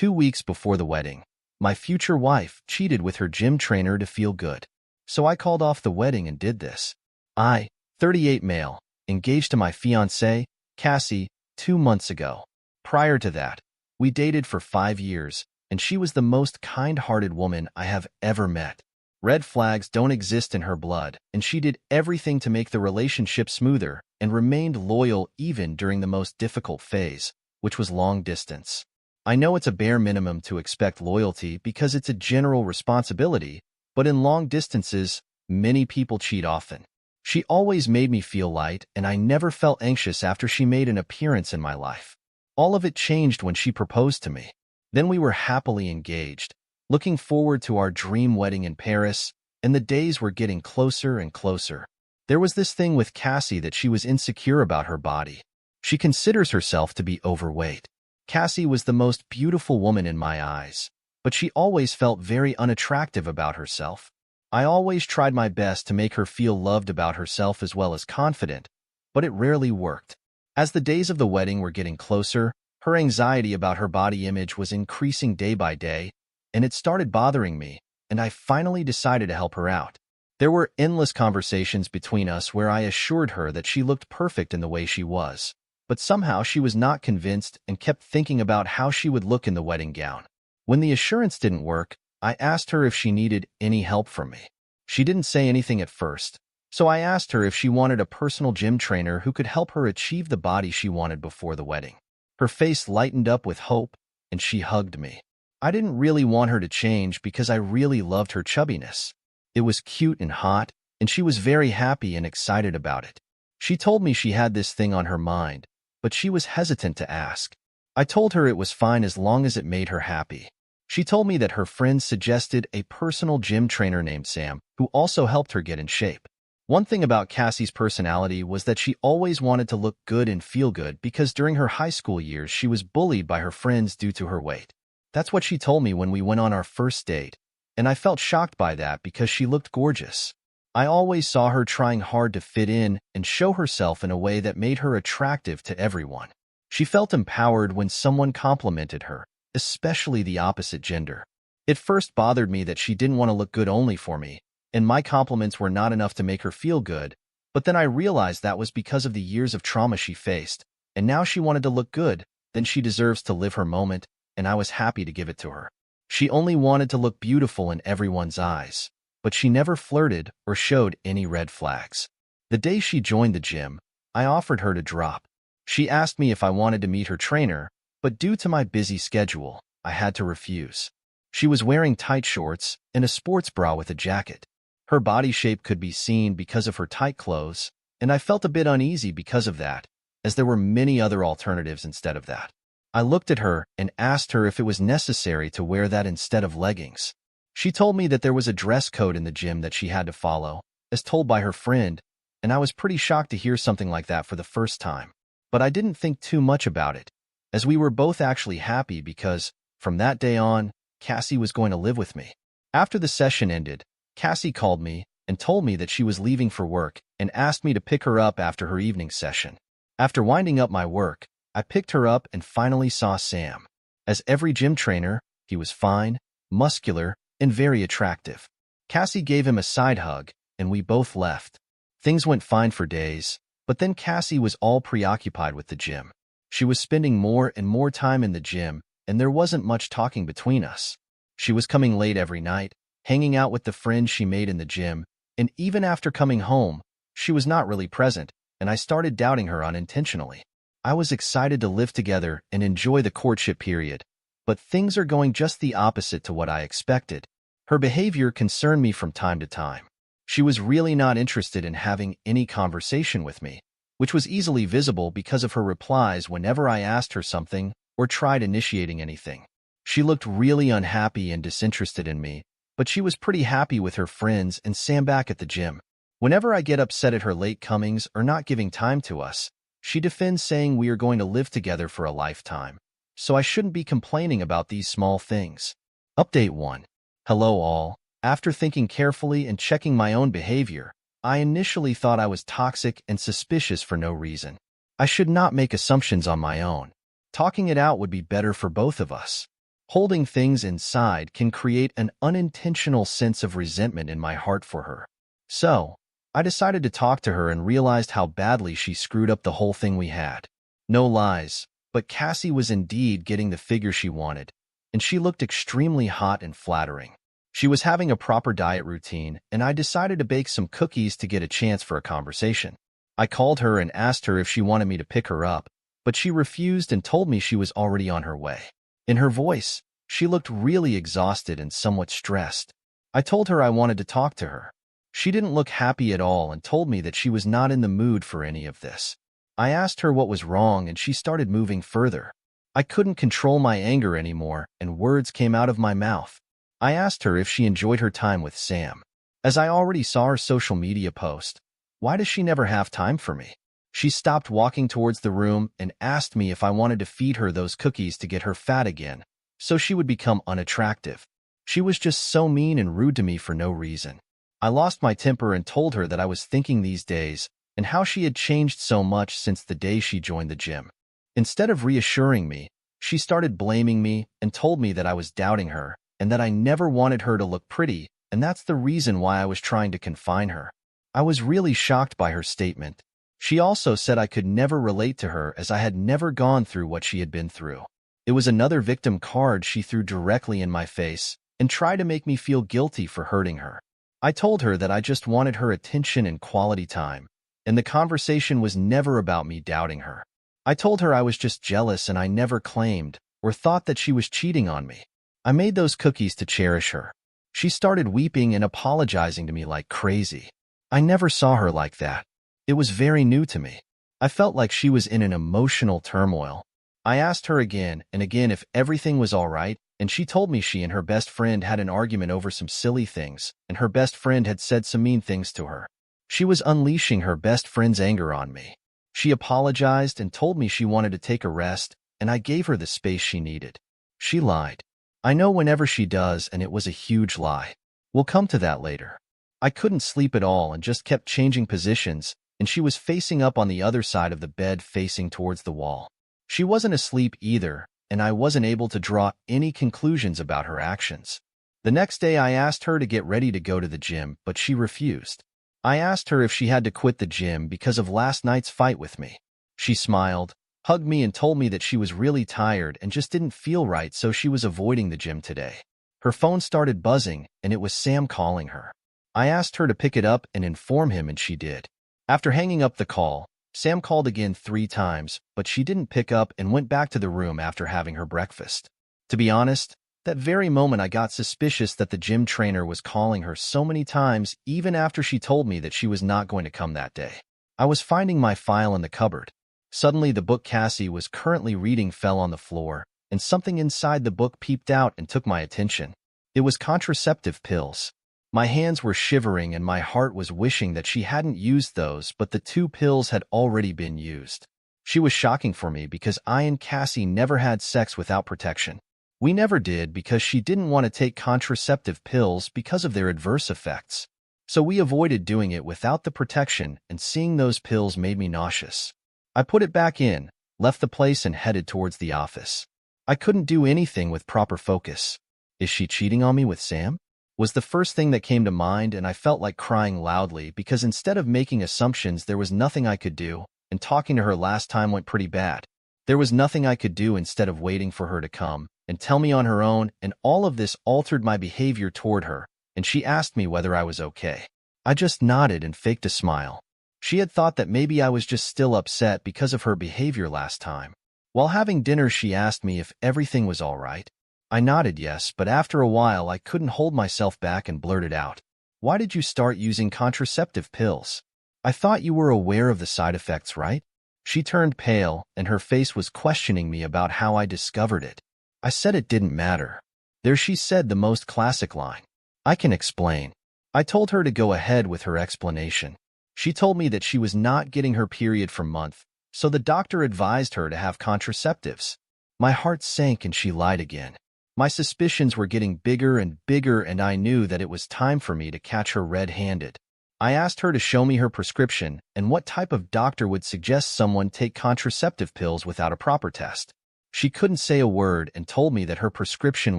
2 weeks before the wedding, my future wife cheated with her gym trainer to feel good. So I called off the wedding and did this. I, 38 male, engaged to my fiancée, Cassie, 2 months ago. Prior to that, we dated for 5 years, and she was the most kind-hearted woman I have ever met. Red flags don't exist in her blood, and she did everything to make the relationship smoother and remained loyal even during the most difficult phase, which was long distance. I know it's a bare minimum to expect loyalty because it's a general responsibility, but in long distances, many people cheat often. She always made me feel light, and I never felt anxious after she made an appearance in my life. All of it changed when she proposed to me. Then we were happily engaged, looking forward to our dream wedding in Paris, and the days were getting closer and closer. There was this thing with Cassie that she was insecure about her body. She considers herself to be overweight. Cassie was the most beautiful woman in my eyes, but she always felt very unattractive about herself. I always tried my best to make her feel loved about herself as well as confident, but it rarely worked. As the days of the wedding were getting closer, her anxiety about her body image was increasing day by day, and it started bothering me, and I finally decided to help her out. There were endless conversations between us where I assured her that she looked perfect in the way she was, but somehow she was not convinced and kept thinking about how she would look in the wedding gown. When the assurance didn't work, I asked her if she needed any help from me. She didn't say anything at first, so I asked her if she wanted a personal gym trainer who could help her achieve the body she wanted before the wedding. Her face lightened up with hope, and she hugged me. I didn't really want her to change because I really loved her chubbiness. It was cute and hot, and she was very happy and excited about it. She told me she had this thing on her mind, but she was hesitant to ask. I told her it was fine as long as it made her happy. She told me that her friends suggested a personal gym trainer named Sam, who also helped her get in shape. One thing about Cassie's personality was that she always wanted to look good and feel good because during her high school years she was bullied by her friends due to her weight. That's what she told me when we went on our first date, and I felt shocked by that because she looked gorgeous. I always saw her trying hard to fit in and show herself in a way that made her attractive to everyone. She felt empowered when someone complimented her, especially the opposite gender. It first bothered me that she didn't want to look good only for me, and my compliments were not enough to make her feel good, but then I realized that was because of the years of trauma she faced, and now she wanted to look good, then she deserves to live her moment, and I was happy to give it to her. She only wanted to look beautiful in everyone's eyes, but she never flirted or showed any red flags. The day she joined the gym, I offered her to drop. She asked me if I wanted to meet her trainer, but due to my busy schedule, I had to refuse. She was wearing tight shorts and a sports bra with a jacket. Her body shape could be seen because of her tight clothes, and I felt a bit uneasy because of that, as there were many other alternatives instead of that. I looked at her and asked her if it was necessary to wear that instead of leggings. She told me that there was a dress code in the gym that she had to follow, as told by her friend, and I was pretty shocked to hear something like that for the first time. But I didn't think too much about it, as we were both actually happy because, from that day on, Cassie was going to live with me. After the session ended, Cassie called me and told me that she was leaving for work and asked me to pick her up after her evening session. After winding up my work, I picked her up and finally saw Sam. As every gym trainer, he was fine, muscular, and very attractive. Cassie gave him a side hug, and we both left. Things went fine for days, but then Cassie was all preoccupied with the gym. She was spending more and more time in the gym, and there wasn't much talking between us. She was coming late every night, hanging out with the friends she made in the gym, and even after coming home, she was not really present, and I started doubting her unintentionally. I was excited to live together and enjoy the courtship period, but things are going just the opposite to what I expected. Her behavior concerned me from time to time. She was really not interested in having any conversation with me, which was easily visible because of her replies whenever I asked her something or tried initiating anything. She looked really unhappy and disinterested in me, but she was pretty happy with her friends and Sam back at the gym. Whenever I get upset at her late comings or not giving time to us, she defends saying we are going to live together for a lifetime, so I shouldn't be complaining about these small things. Update 1. Hello all. After thinking carefully and checking my own behavior, I initially thought I was toxic and suspicious for no reason. I should not make assumptions on my own. Talking it out would be better for both of us. Holding things inside can create an unintentional sense of resentment in my heart for her. So, I decided to talk to her and realized how badly she screwed up the whole thing we had. No lies, but Cassie was indeed getting the figure she wanted, and she looked extremely hot and flattering. She was having a proper diet routine, and I decided to bake some cookies to get a chance for a conversation. I called her and asked her if she wanted me to pick her up, but she refused and told me she was already on her way. In her voice, she looked really exhausted and somewhat stressed. I told her I wanted to talk to her. She didn't look happy at all and told me that she was not in the mood for any of this. I asked her what was wrong and she started moving further. I couldn't control my anger anymore and words came out of my mouth. I asked her if she enjoyed her time with Sam. As I already saw her social media post, why does she never have time for me? She stopped walking towards the room and asked me if I wanted to feed her those cookies to get her fat again, so she would become unattractive. She was just so mean and rude to me for no reason. I lost my temper and told her that I was thinking these days and how she had changed so much since the day she joined the gym. Instead of reassuring me, she started blaming me and told me that I was doubting her and that I never wanted her to look pretty, and that's the reason why I was trying to confine her. I was really shocked by her statement. She also said I could never relate to her as I had never gone through what she had been through. It was another victim card she threw directly in my face and tried to make me feel guilty for hurting her. I told her that I just wanted her attention and quality time, and the conversation was never about me doubting her. I told her I was just jealous and I never claimed or thought that she was cheating on me. I made those cookies to cherish her. She started weeping and apologizing to me like crazy. I never saw her like that. It was very new to me. I felt like she was in an emotional turmoil. I asked her again and again if everything was all right, and she told me she and her best friend had an argument over some silly things, and her best friend had said some mean things to her. She was unleashing her best friend's anger on me. She apologized and told me she wanted to take a rest, and I gave her the space she needed. She lied. I know whenever she does, and it was a huge lie. We'll come to that later. I couldn't sleep at all and just kept changing positions, and she was facing up on the other side of the bed facing towards the wall. She wasn't asleep either, and I wasn't able to draw any conclusions about her actions. The next day I asked her to get ready to go to the gym, but she refused. I asked her if she had to quit the gym because of last night's fight with me. She smiled, hugged me and told me that she was really tired and just didn't feel right, so she was avoiding the gym today. Her phone started buzzing, and it was Sam calling her. I asked her to pick it up and inform him, and she did. After hanging up the call, Sam called again 3 times, but she didn't pick up and went back to the room after having her breakfast. To be honest, that very moment I got suspicious that the gym trainer was calling her so many times even after she told me that she was not going to come that day. I was finding my file in the cupboard. Suddenly the book Cassie was currently reading fell on the floor, and something inside the book peeped out and took my attention. It was contraceptive pills. My hands were shivering and my heart was wishing that she hadn't used those, but the 2 pills had already been used. She was shocking for me because I and Cassie never had sex without protection. We never did because she didn't want to take contraceptive pills because of their adverse effects. So we avoided doing it without the protection, and seeing those pills made me nauseous. I put it back in, left the place and headed towards the office. I couldn't do anything with proper focus. Is she cheating on me with Sam? Was the first thing that came to mind, and I felt like crying loudly because instead of making assumptions there was nothing I could do, and talking to her last time went pretty bad. There was nothing I could do instead of waiting for her to come and tell me on her own, and all of this altered my behavior toward her, and she asked me whether I was okay. I just nodded and faked a smile. She had thought that maybe I was just still upset because of her behavior last time. While having dinner she asked me if everything was all right. I nodded yes, but after a while I couldn't hold myself back and blurted out, "Why did you start using contraceptive pills? I thought you were aware of the side effects, right?" She turned pale, and her face was questioning me about how I discovered it. I said it didn't matter. There she said the most classic line, "I can explain." I told her to go ahead with her explanation. She told me that she was not getting her period for months, so the doctor advised her to have contraceptives. My heart sank and she lied again. My suspicions were getting bigger and bigger, and I knew that it was time for me to catch her red-handed. I asked her to show me her prescription and what type of doctor would suggest someone take contraceptive pills without a proper test. She couldn't say a word and told me that her prescription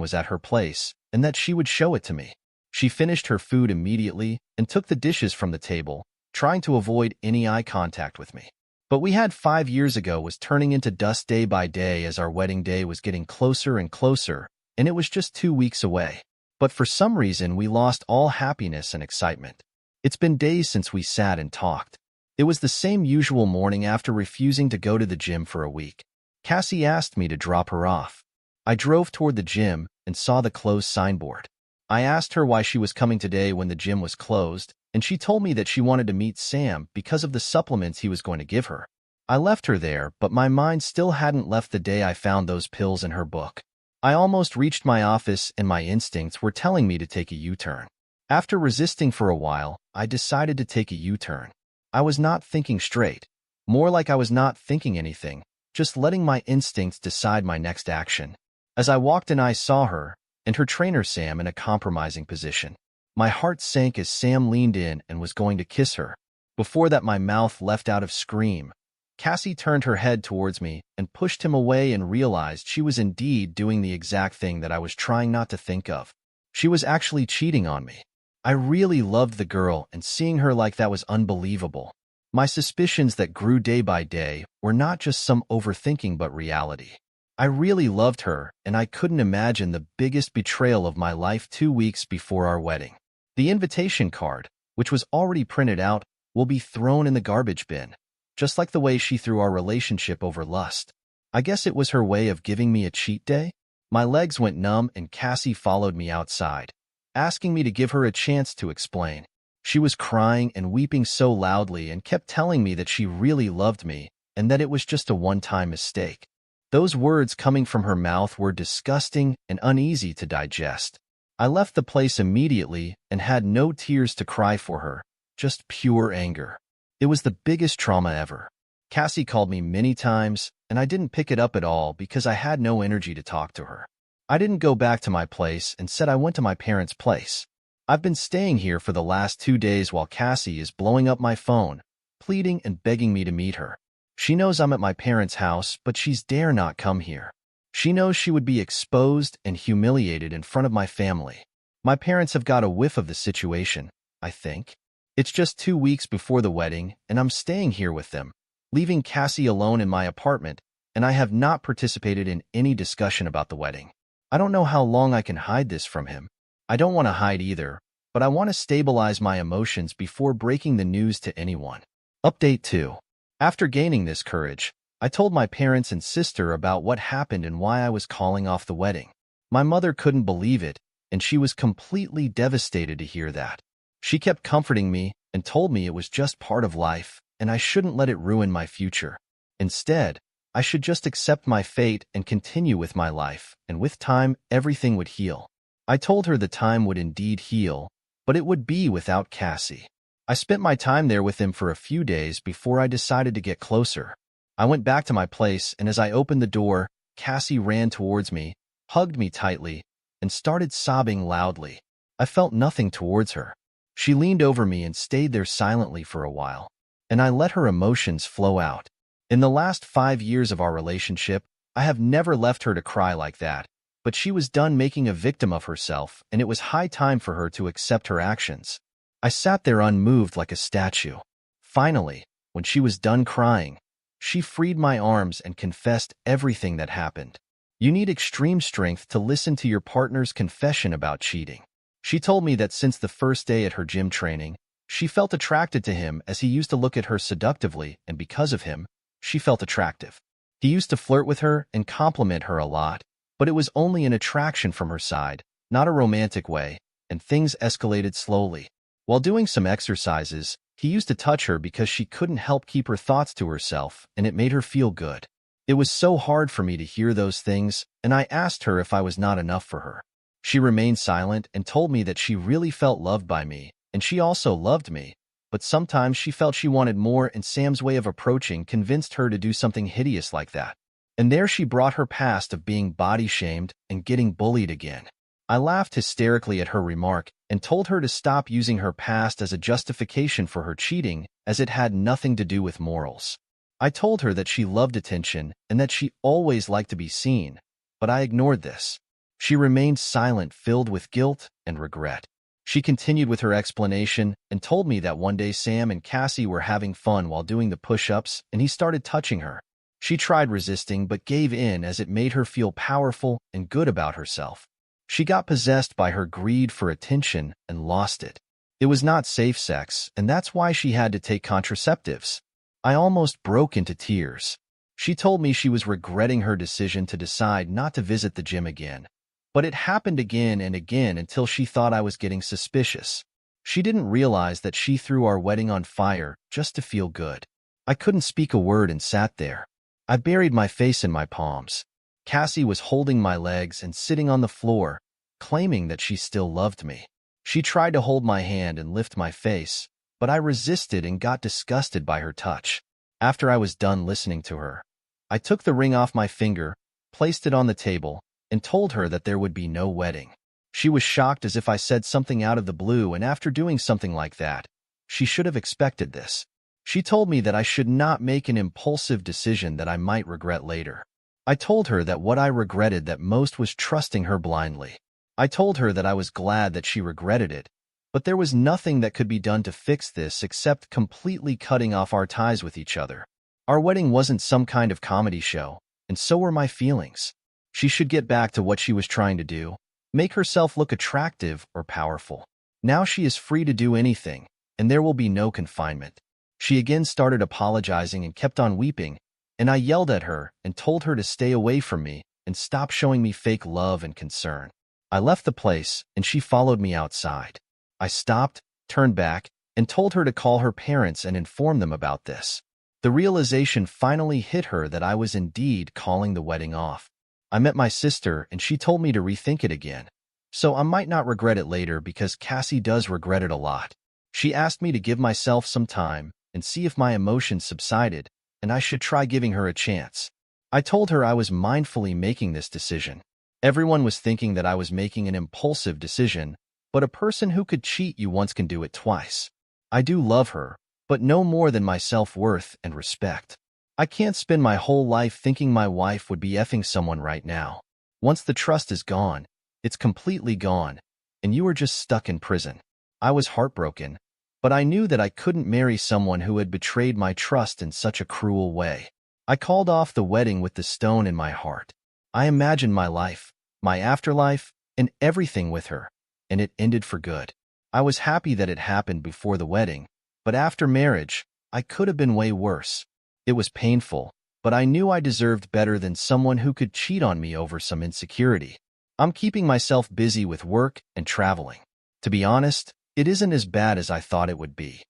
was at her place and that she would show it to me. She finished her food immediately and took the dishes from the table, trying to avoid any eye contact with me. But we had 5 years ago was turning into dust day by day as our wedding day was getting closer and closer, and it was just 2 weeks away. But for some reason, we lost all happiness and excitement. It's been days since we sat and talked. It was the same usual morning after refusing to go to the gym for a week. Cassie asked me to drop her off. I drove toward the gym and saw the closed signboard. I asked her why she was coming today when the gym was closed, and she told me that she wanted to meet Sam because of the supplements he was going to give her. I left her there, but my mind still hadn't left the day I found those pills in her book. I almost reached my office and my instincts were telling me to take a U-turn. After resisting for a while, I decided to take a U-turn. I was not thinking straight. More like I was not thinking anything, just letting my instincts decide my next action. As I walked in, I saw her and her trainer Sam in a compromising position. My heart sank as Sam leaned in and was going to kiss her. Before that, my mouth left out of scream. Cassie turned her head towards me and pushed him away and realized she was indeed doing the exact thing that I was trying not to think of. She was actually cheating on me. I really loved the girl, and seeing her like that was unbelievable. My suspicions that grew day by day were not just some overthinking but reality. I really loved her, and I couldn't imagine the biggest betrayal of my life 2 weeks before our wedding. The invitation card, which was already printed out, will be thrown in the garbage bin, just like the way she threw our relationship over lust. I guess it was her way of giving me a cheat day. My legs went numb and Cassie followed me outside, asking me to give her a chance to explain. She was crying and weeping so loudly and kept telling me that she really loved me and that it was just a one-time mistake. Those words coming from her mouth were disgusting and uneasy to digest. I left the place immediately and had no tears to cry for her, just pure anger. It was the biggest trauma ever. Cassie called me many times, and I didn't pick it up at all because I had no energy to talk to her. I didn't go back to my place and said I went to my parents' place. I've been staying here for the last 2 days while Cassie is blowing up my phone, pleading and begging me to meet her. She knows I'm at my parents' house, but she's dare not come here. She knows she would be exposed and humiliated in front of my family. My parents have got a whiff of the situation, I think. It's just 2 weeks before the wedding, and I'm staying here with them, leaving Cassie alone in my apartment, and I have not participated in any discussion about the wedding. I don't know how long I can hide this from him. I don't want to hide either, but I want to stabilize my emotions before breaking the news to anyone. Update 2. After gaining this courage, I told my parents and sister about what happened and why I was calling off the wedding. My mother couldn't believe it, and she was completely devastated to hear that. She kept comforting me and told me it was just part of life, and I shouldn't let it ruin my future. Instead, I should just accept my fate and continue with my life, and with time, everything would heal. I told her the time would indeed heal, but it would be without Cassie. I spent my time there with him for a few days before I decided to get closer. I went back to my place, and as I opened the door, Cassie ran towards me, hugged me tightly, and started sobbing loudly. I felt nothing towards her. She leaned over me and stayed there silently for a while, and I let her emotions flow out. In the last 5 years of our relationship, I have never left her to cry like that, but she was done making a victim of herself, and it was high time for her to accept her actions. I sat there unmoved like a statue. Finally, when she was done crying, she freed my arms and confessed everything that happened. You need extreme strength to listen to your partner's confession about cheating. She told me that since the first day at her gym training, she felt attracted to him as he used to look at her seductively, and because of him, she felt attractive. He used to flirt with her and compliment her a lot, but it was only an attraction from her side, not a romantic way, and things escalated slowly. While doing some exercises, he used to touch her because she couldn't help keep her thoughts to herself, and it made her feel good. It was so hard for me to hear those things, and I asked her if I was not enough for her. She remained silent and told me that she really felt loved by me, and she also loved me, but sometimes she felt she wanted more, and Sam's way of approaching convinced her to do something hideous like that. And there she brought her past of being body-shamed and getting bullied again. I laughed hysterically at her remark and told her to stop using her past as a justification for her cheating, as it had nothing to do with morals. I told her that she loved attention and that she always liked to be seen, but I ignored this. She remained silent, filled with guilt and regret. She continued with her explanation and told me that one day Sam and Cassie were having fun while doing the push-ups and he started touching her. She tried resisting but gave in as it made her feel powerful and good about herself. She got possessed by her greed for attention and lost it. It was not safe sex, and that's why she had to take contraceptives. I almost broke into tears. She told me she was regretting her decision to decide not to visit the gym again. But it happened again and again until she thought I was getting suspicious. She didn't realize that she threw our wedding on fire just to feel good. I couldn't speak a word and sat there. I buried my face in my palms. Cassie was holding my legs and sitting on the floor, claiming that she still loved me. She tried to hold my hand and lift my face, but I resisted and got disgusted by her touch. After I was done listening to her, I took the ring off my finger, placed it on the table, and told her that there would be no wedding. She was shocked as if I said something out of the blue, and after doing something like that, she should have expected this. She told me that I should not make an impulsive decision that I might regret later. I told her that what I regretted that most was trusting her blindly. I told her that I was glad that she regretted it, but there was nothing that could be done to fix this except completely cutting off our ties with each other. Our wedding wasn't some kind of comedy show, and so were my feelings. She should get back to what she was trying to do, make herself look attractive or powerful. Now she is free to do anything, and there will be no confinement. She again started apologizing and kept on weeping, and I yelled at her and told her to stay away from me and stop showing me fake love and concern. I left the place, and she followed me outside. I stopped, turned back, and told her to call her parents and inform them about this. The realization finally hit her that I was indeed calling the wedding off. I met my sister, and she told me to rethink it again. So I might not regret it later because Cassie does regret it a lot. She asked me to give myself some time and see if my emotions subsided, and I should try giving her a chance. I told her I was mindfully making this decision. Everyone was thinking that I was making an impulsive decision, but a person who could cheat you once can do it twice. I do love her, but no more than my self-worth and respect. I can't spend my whole life thinking my wife would be effing someone right now. Once the trust is gone, it's completely gone, and you are just stuck in prison. I was heartbroken, but I knew that I couldn't marry someone who had betrayed my trust in such a cruel way. I called off the wedding with the stone in my heart. I imagined my life, my afterlife, and everything with her, and it ended for good. I was happy that it happened before the wedding, but after marriage, I could have been way worse. It was painful, but I knew I deserved better than someone who could cheat on me over some insecurity. I'm keeping myself busy with work and traveling. To be honest, it isn't as bad as I thought it would be.